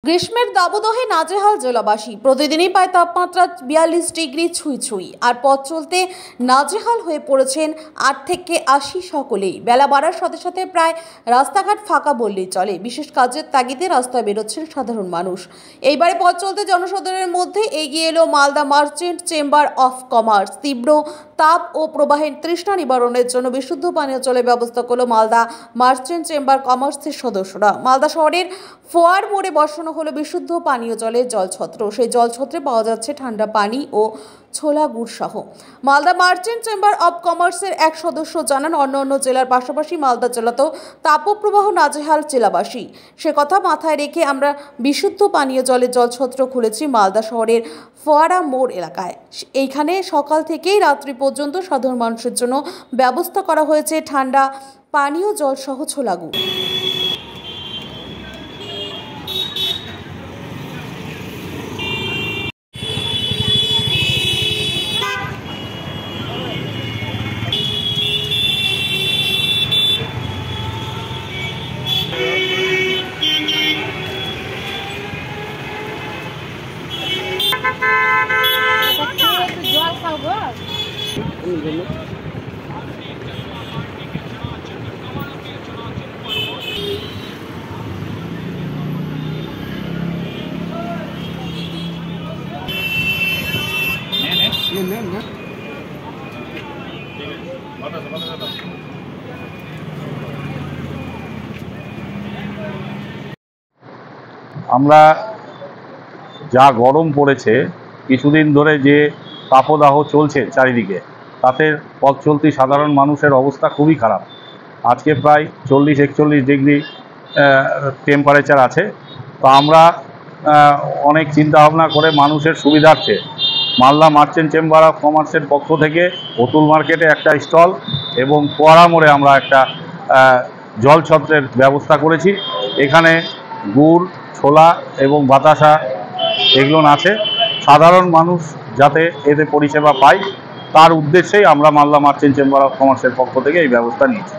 গ্রীষ্মের দাবদাহে নাজেহাল জেলাবাসী। প্রতিদিনই পায় তাপমাত্রা 42 ডিগ্রি ছুঁই আর পথ চলতে নাজেহাল হয়ে পড়েছেন 8 থেকে 80 সকলেই। বেলা বাড়ার সাথে সাথে প্রায় রাস্তাঘাট ফাঁকা বললেই চলে। বিশেষ কাজের তাগিদে রাস্তায় বেরোচ্ছেন সাধারণ মানুষ। এইবারে পথ চলতে জনসাধারণের মধ্যে এগিয়ে এলো Malda merchant chamber of commerce. তীব্র তাপ ও প্রবাহের তৃষ্ণা নিবারণের জন্য বিশুদ্ধ পানীয় জলের ব্যবস্থা করলো মালদা মার্চেন্ট চেম্বার কমার্সের সদস্যরা। মালদা শহরের ফোয়ার মোড়ে বসানো হলো বিশুদ্ধ পানীয় জলের জলছত্র। সেই জলছত্রে পাওয়া যাচ্ছে ঠান্ডা পানি ও ছোলা গুড় সহ। মালদা মার্চেন্ট চেম্বার অব কমার্সের এক সদস্য জানান, অন্যান্য জেলার পাশাপাশি মালদা জেলাতেও তাপপ্রবাহ নাজেহাল জেলাবাসী। সে কথা মাথায় রেখে আমরা বিশুদ্ধ পানীয় জলের জলছত্র খুলেছি মালদা শহরের ফোয়ারা মোড় এলাকায়। এইখানে সকাল থেকেই রাত্রি পর্যন্ত সাধারণ মানুষের জন্য ব্যবস্থা করা হয়েছে ঠান্ডা পানীয় জল সহ ছোলা গুড়। আমরা যা গরম পড়েছে, কিছুদিন ধরে যে তাপদাহ চলছে চারিদিকে, তাতে পথ চলতি সাধারণ মানুষের অবস্থা খুবই খারাপ। আজকে প্রায় 40-41 ডিগ্রি টেম্পারেচার আছে। তো আমরা অনেক চিন্তা ভাবনা করে মানুষের সুবিধার্থে মালদা মার্চেন্ট চেম্বার অফ কমার্সের পক্ষ থেকে অতুল মার্কেটে একটা স্টল এবং ফোয়ারা মোড়ে আমরা একটা জলছত্রের ব্যবস্থা করেছি। এখানে গুড়, ছোলা এবং বাতাসা এগুলো আছে। সাধারণ মানুষ যাতে এতে পরিষেবা পায় তার উদ্দেশ্যেই আমরা মালদা মার্চেন্ট চেম্বার অফ কমার্সের পক্ষ থেকে এই ব্যবস্থা নিয়েছি।